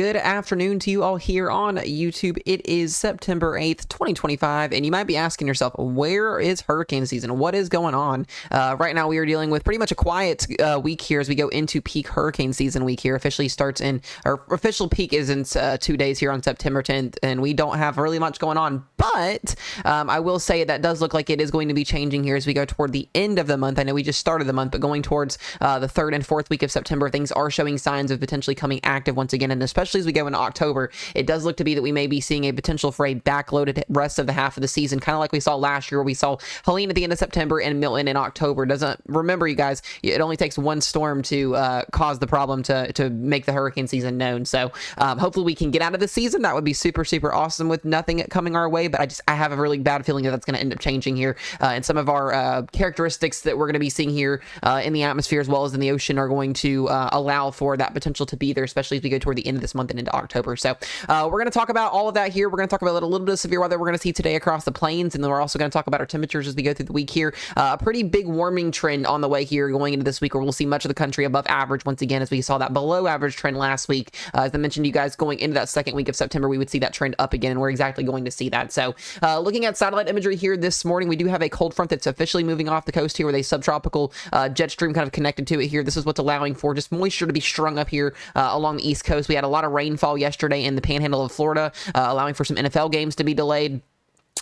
Good afternoon to you all here on YouTube. It is September 8th, 2025, and you might be asking yourself, where is hurricane season? What is going on? Right now, we are dealing with pretty much a quiet week here as we go into peak hurricane season week here. Officially starts in, our official peak is in 2 days here on September 10th, and we don't have really much going on, but I will say that does look like it is going to be changing here as we go toward the end of the month. I know we just started the month, but going towards the 3rd and 4th week of September, things are showing signs of potentially coming active once again, and especially as we go into October, it does look to be that we may be seeing a potential for a backloaded rest of the half of the season, kind of like we saw last year, where we saw Helene at the end of September and Milton in October. Remember, you guys, it only takes one storm to cause the problem to make the hurricane season known. So hopefully we can get out of the season. That would be super awesome with nothing coming our way, but I have a really bad feeling that that's going to end up changing here, and some of our characteristics that we're going to be seeing here in the atmosphere as well as in the ocean are going to allow for that potential to be there, especially as we go toward the end of this month and into October. So we're going to talk about all of that here. We're going to talk about a little bit of severe weather we're going to see today across the plains, and then we're also going to talk about our temperatures as we go through the week here. A pretty big warming trend on the way here going into this week, where we'll see much of the country above average once again, as we saw that below average trend last week. As I mentioned to you guys, going into that second week of September, we would see that trend up again, and we're exactly going to see that. So looking at satellite imagery here this morning, we do have a cold front that's officially moving off the coast here with a subtropical jet stream kind of connected to it here. This is what's allowing for just moisture to be strung up here along the East Coast. We had a lot of rainfall yesterday in the panhandle of Florida, allowing for some NFL games to be delayed.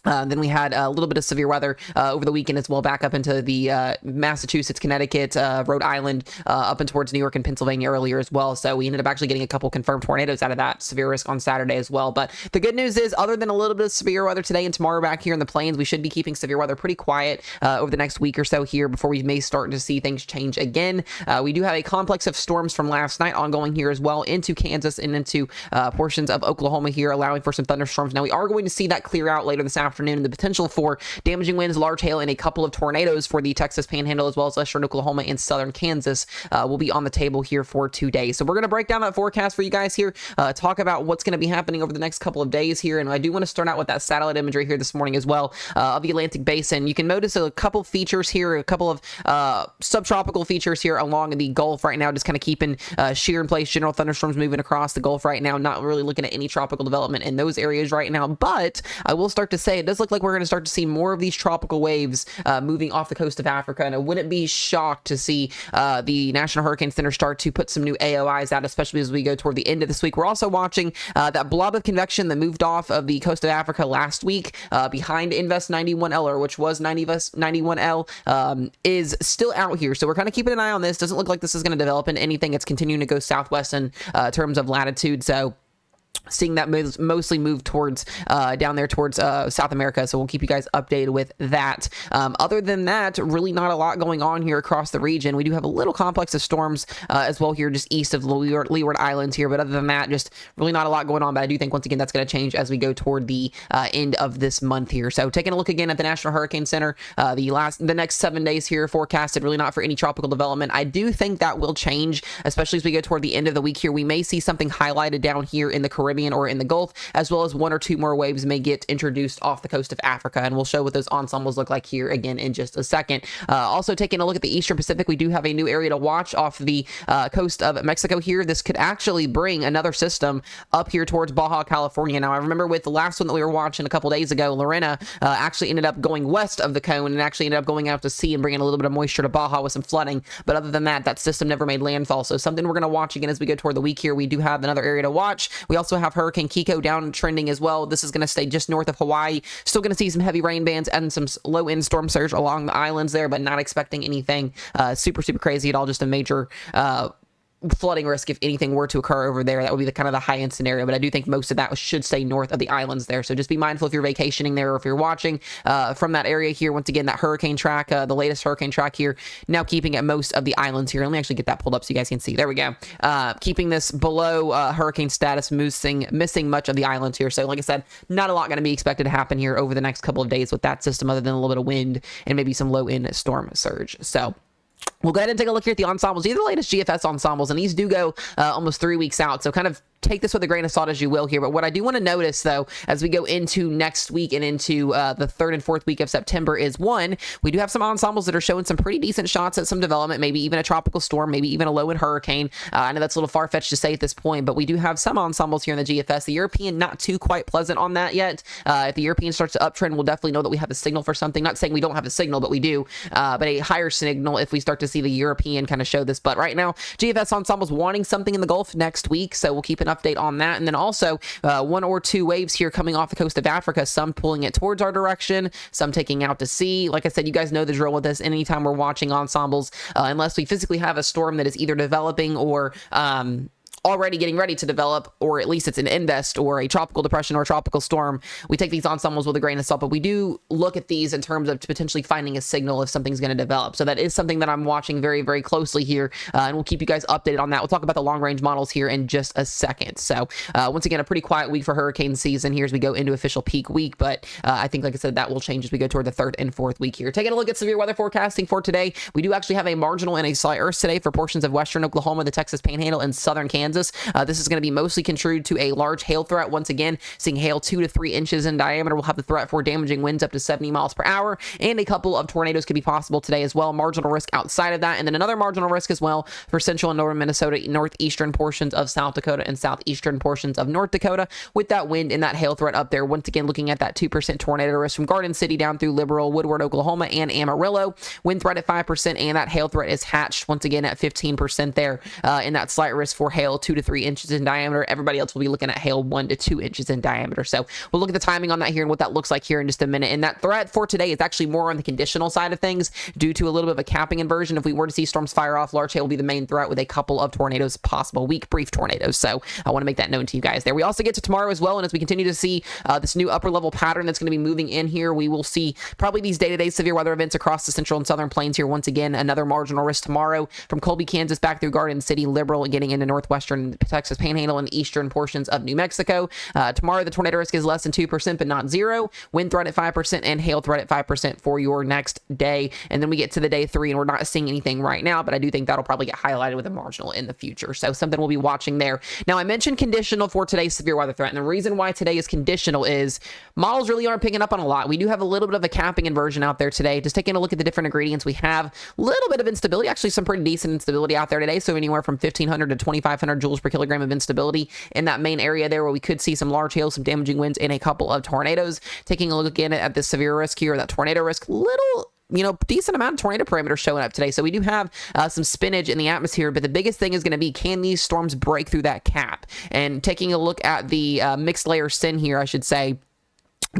Then we had a little bit of severe weather over the weekend as well, back up into the Massachusetts, Connecticut, Rhode Island, up and towards New York and Pennsylvania earlier as well. So we ended up actually getting a couple confirmed tornadoes out of that severe risk on Saturday as well. But the good news is, other than a little bit of severe weather today and tomorrow back here in the plains, we should be keeping severe weather pretty quiet over the next week or so here before we may start to see things change again. We do have a complex of storms from last night ongoing here as well into Kansas and into portions of Oklahoma here, allowing for some thunderstorms. Now we are going to see that clear out later this afternoon, and the potential for damaging winds, large hail, and a couple of tornadoes for the Texas Panhandle as well as western Oklahoma and southern Kansas will be on the table here for 2 days. So we're going to break down that forecast for you guys here, talk about what's going to be happening over the next couple of days here, and I do want to start out with that satellite imagery here this morning as well of the Atlantic Basin. You can notice a couple features here, a couple of subtropical features here along the Gulf right now, just kind of keeping shear in place, general thunderstorms moving across the Gulf right now, not really looking at any tropical development in those areas right now, but I will start to say it does look like we're going to start to see more of these tropical waves moving off the coast of Africa, and I wouldn't be shocked to see the National Hurricane Center start to put some new AOIs out, especially as we go toward the end of this week. We're also watching that blob of convection that moved off of the coast of Africa last week behind Invest 91L, or which was 91L, is still out here. So we're kind of keeping an eye on this. Doesn't look like this is going to develop into anything. It's continuing to go southwest in terms of latitude. So seeing that mostly move towards down there towards South America, so we'll keep you guys updated with that. Other than that, really not a lot going on here across the region. We do have a little complex of storms as well here just east of the Leeward Islands here, but other than that, just really not a lot going on. But I do think once again that's going to change as we go toward the end of this month here. So taking a look again at the National Hurricane Center, the next 7 days here forecasted really not for any tropical development. I do think that will change, especially as we go toward the end of the week here. We may see something highlighted down here in the Caribbean or in the Gulf, as well as 1 or 2 more waves may get introduced off the coast of Africa, and we'll show what those ensembles look like here again in just a second. Also taking a look at the Eastern Pacific, we do have a new area to watch off the coast of Mexico here. This could actually bring another system up here towards Baja California. Now I remember with the last one that we were watching a couple days ago, Lorena actually ended up going west of the cone and actually ended up going out to sea and bringing a little bit of moisture to Baja with some flooding, but other than that, that system never made landfall. So something we're going to watch again as we go toward the week here. We do have another area to watch. We also have Hurricane Kiko down trending as well. This is going to stay just north of Hawaii. Still going to see some heavy rain bands and some low-end storm surge along the islands there, but not expecting anything super crazy at all. Just a major flooding risk if anything were to occur over there. That would be the kind of the high-end scenario, but I do think most of that should stay north of the islands there. So just be mindful if you're vacationing there or if you're watching from that area here. Once again, that hurricane track, the latest hurricane track here, now keeping at most of the islands here. Let me actually get that pulled up so you guys can see. There we go. Keeping this below hurricane status, missing much of the islands here. So like I said, not a lot going to be expected to happen here over the next couple of days with that system, other than a little bit of wind and maybe some low-end storm surge. So we'll go ahead and take a look here at the ensembles. These are the latest GFS ensembles, and these do go almost 3 weeks out. So kind of take this with a grain of salt as you will here. But what I do want to notice, though, as we go into next week and into the 3rd and 4th week of September is, one, we do have some ensembles that are showing some pretty decent shots at some development, maybe even a tropical storm, maybe even a low-end hurricane. I know that's a little far-fetched to say at this point, but we do have some ensembles here in the GFS. The European, not too quite pleasant on that yet. If the European starts to uptrend, we'll definitely know that we have a signal for something. Not saying we don't have a signal, but we do. But a higher signal if we start to see the European kind of show this. But right now, GFS ensembles wanting something in the Gulf next week, so we'll keep an update on that. And then also 1 or 2 waves here coming off the coast of Africa, some pulling it towards our direction, some taking out to sea. Like I said, you guys know the drill with this. Anytime we're watching ensembles, unless we physically have a storm that is either developing or already getting ready to develop, or at least it's an invest or a tropical depression or a tropical storm, we take these ensembles with a grain of salt. But we do look at these in terms of potentially finding a signal if something's going to develop. So that is something that I'm watching very, very closely here, and we'll keep you guys updated on that. We'll talk about the long range models here in just a second. So once again, a pretty quiet week for hurricane season here as we go into official peak week, but I think, like I said, that will change as we go toward the 3rd and 4th week here. Taking a look at severe weather forecasting for today, we do actually have a marginal and a slight earth today for portions of western Oklahoma, the Texas Panhandle, and southern Kansas. This is going to be mostly construed to a large hail threat. Once again, seeing hail 2 to 3 inches in diameter. We'll have the threat for damaging winds up to 70 miles per hour, and a couple of tornadoes could be possible today as well. Marginal risk outside of that, and then another marginal risk as well for central and northern Minnesota, northeastern portions of South Dakota, and southeastern portions of North Dakota, with that wind and that hail threat up there. Once again, looking at that 2% tornado risk from Garden City down through Liberal, Woodward, Oklahoma, and Amarillo. Wind threat at 5%, and that hail threat is hatched once again at 15% there, in that slight risk for hail 2 to 3 inches in diameter. Everybody else will be looking at hail 1 to 2 inches in diameter. So we'll look at the timing on that here and what that looks like here in just a minute. And that threat for today is actually more on the conditional side of things due to a little bit of a capping inversion. If we were to see storms fire off, large hail will be the main threat with a couple of tornadoes, possible weak, brief tornadoes. So I want to make that known to you guys there. We also get to tomorrow as well. And as we continue to see this new upper level pattern that's going to be moving in here, we will see probably these day-to-day severe weather events across the central and southern plains here. Once again, another marginal risk tomorrow from Colby, Kansas, back through Garden City, Liberal, and getting into northwestern Texas Panhandle and eastern portions of New Mexico. Tomorrow, the tornado risk is less than 2%, but not 0. Wind threat at 5% and hail threat at 5% for your next day. And then we get to the day 3, and we're not seeing anything right now, but I do think that'll probably get highlighted with a marginal in the future. So something we'll be watching there. Now, I mentioned conditional for today's severe weather threat, and the reason why today is conditional is models really aren't picking up on a lot. We do have a little bit of a capping inversion out there today. Just taking a look at the different ingredients, we have a little bit of instability, actually some pretty decent instability out there today. So anywhere from 1,500 to 2,500 joules per kilogram of instability in that main area there, where we could see some large hail, some damaging winds, and a couple of tornadoes. Taking a look again at the severe risk here, that tornado risk, little decent amount of tornado parameters showing up today. So we do have some spinach in the atmosphere, but the biggest thing is going to be, can these storms break through that cap? And taking a look at the mixed layer sin here, I should say,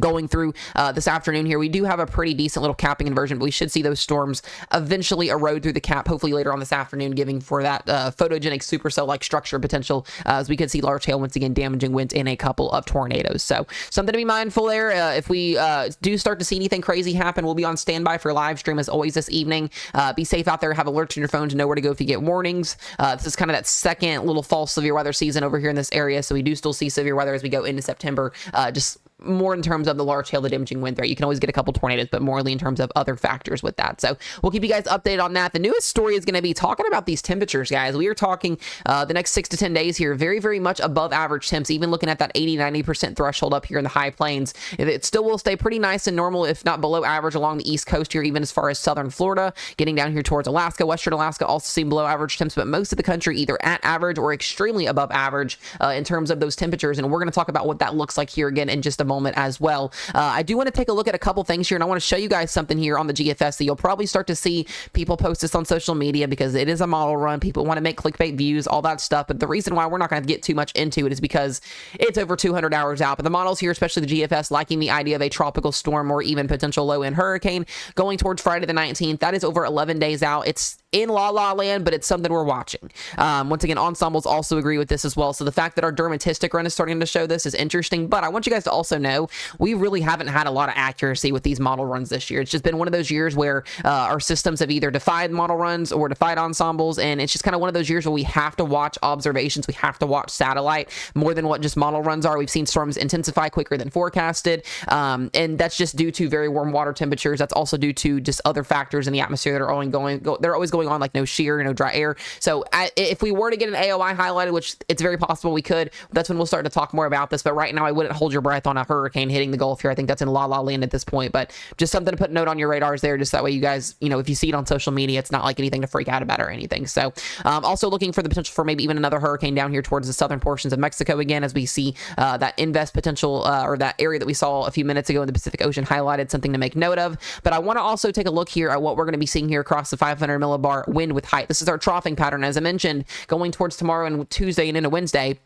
going through this afternoon here, we do have a pretty decent little capping inversion, but we should see those storms eventually erode through the cap, hopefully later on this afternoon, giving for that photogenic supercell-like structure potential, as we could see large hail, once again, damaging winds, and a couple of tornadoes. So something to be mindful there. If we do start to see anything crazy happen, we'll be on standby for live stream as always this evening. Be safe out there, have alerts on your phone to know where to go if you get warnings. This is kind of that second little fall severe weather season over here in this area, so we do still see severe weather as we go into September, just more in terms of the large hail, the damaging wind threat. You can always get a couple tornadoes, but morely in terms of other factors with that. So we'll keep you guys updated on that. The newest story is going to be talking about these temperatures, guys. We are talking the next 6 to 10 days here, very, very much above average temps, even looking at that 80-90% threshold up here in the high plains. It still will stay pretty nice and normal, if not below average, along the east coast here, even as far as southern Florida, getting down here towards Alaska. Western Alaska also seeing below average temps, but most of the country either at average or extremely above average in terms of those temperatures. And we're going to talk about what that looks like here again in just a moment as well. I do want to take a look at a couple things here, and I want to show you guys something here on the GFS that you'll probably start to see people post this on social media, because it is a model run. People want to make clickbait views, all that stuff. But the reason why we're not going to get too much into it is because it's over 200 hours out. But the models here, especially the GFS, liking the idea of a tropical storm or even potential low-end hurricane going towards Friday the 19th. That is over 11 days out. It's in La La Land, but it's something we're watching. Once again, ensembles also agree with this as well. So the fact that our dermatistic run is starting to show this is interesting. But I want you guys to also know we really haven't had a lot of accuracy with these model runs this year. It's just been one of those years where our systems have either defied model runs or defied ensembles, and it's just kind of one of those years where we have to watch observations. We have to watch satellite more than what just model runs are. We've seen storms intensify quicker than forecasted, and that's just due to very warm water temperatures. That's also due to just other factors in the atmosphere that are they're always going going on, like no shear, no dry air. So if we were to get an AOI highlighted, which it's very possible we could, that's when we'll start to talk more about this. But right now, I wouldn't hold your breath on a hurricane hitting the Gulf here. I think that's in la la land at this point, but just something to put a note on your radars there, just that way you guys, if you see it on social media, it's not like anything to freak out about or anything. So also looking for the potential for maybe even another hurricane down here towards the southern portions of Mexico again, as we see that invest potential or that area that we saw a few minutes ago in the Pacific Ocean highlighted, something to make note of. But I want to also take a look here at what we're going to be seeing here across the 500 millibar wind with height. This is our troughing pattern, as I mentioned, going towards tomorrow and Tuesday and into Wednesday.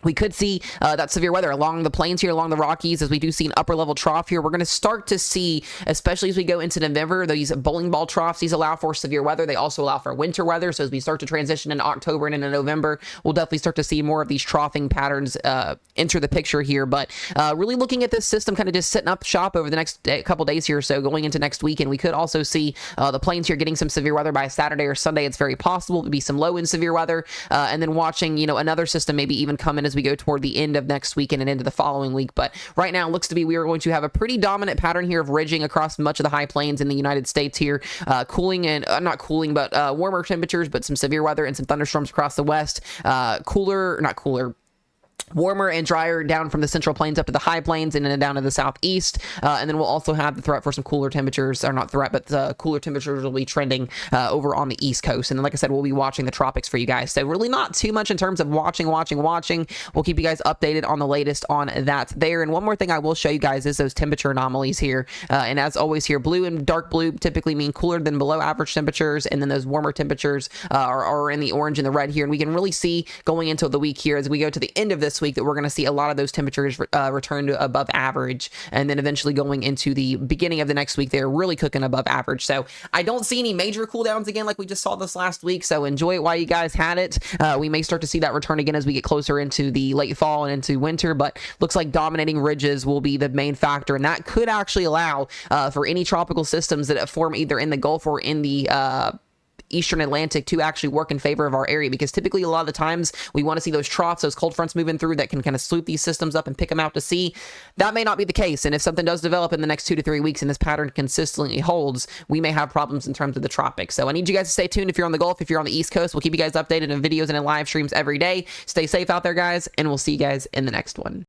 We could see that severe weather along the plains here, along the Rockies, as we do see an upper level trough here. We're going to start to see, especially as we go into November, these bowling ball troughs. These allow for severe weather. They also allow for winter weather. So as we start to transition into October and into November, we'll definitely start to see more of these troughing patterns enter the picture here. But really looking at this system kind of just setting up shop over the next couple days here. So going into next week, and we could also see the plains here getting some severe weather by Saturday or Sunday. It's very possible to be some low end severe weather. And then watching, another system maybe even come in as we go toward the end of next weekend and into the following week. But right now it looks to be we are going to have a pretty dominant pattern here of ridging across much of the high plains in the United States here, cooling and not cooling, but warmer temperatures, but some severe weather and some thunderstorms across the west. Warmer and drier down from the central plains up to the high plains and then down to the southeast. And then we'll also have the threat for some cooler temperatures, or not threat, but cooler temperatures will be trending over on the East Coast. And then, like I said, we'll be watching the tropics for you guys. So really not too much in terms of watching. We'll keep you guys updated on the latest on that there. And one more thing I will show you guys is those temperature anomalies here. And as always here, blue and dark blue typically mean cooler than below average temperatures. And then those warmer temperatures are in the orange and the red here. And we can really see going into the week here as we go to the end of this week that we're going to see a lot of those temperatures return to above average, and then eventually going into the beginning of the next week they're really cooking above average. So I don't see any major cool downs again like we just saw this last week, so enjoy it while you guys had it. We may start to see that return again as we get closer into the late fall and into winter, but looks like dominating ridges will be the main factor, and that could actually allow for any tropical systems that form either in the Gulf or in the Eastern Atlantic to actually work in favor of our area, because typically a lot of the times we want to see those troughs, those cold fronts moving through that can kind of swoop these systems up and pick them out to sea. That may not be the case, and if something does develop in the next 2 to 3 weeks and this pattern consistently holds, we may have problems in terms of the tropics. So I need you guys to stay tuned if you're on the Gulf. If you're on the East Coast, we'll keep you guys updated in videos and in live streams every day. Stay safe out there, guys, and we'll see you guys in the next one.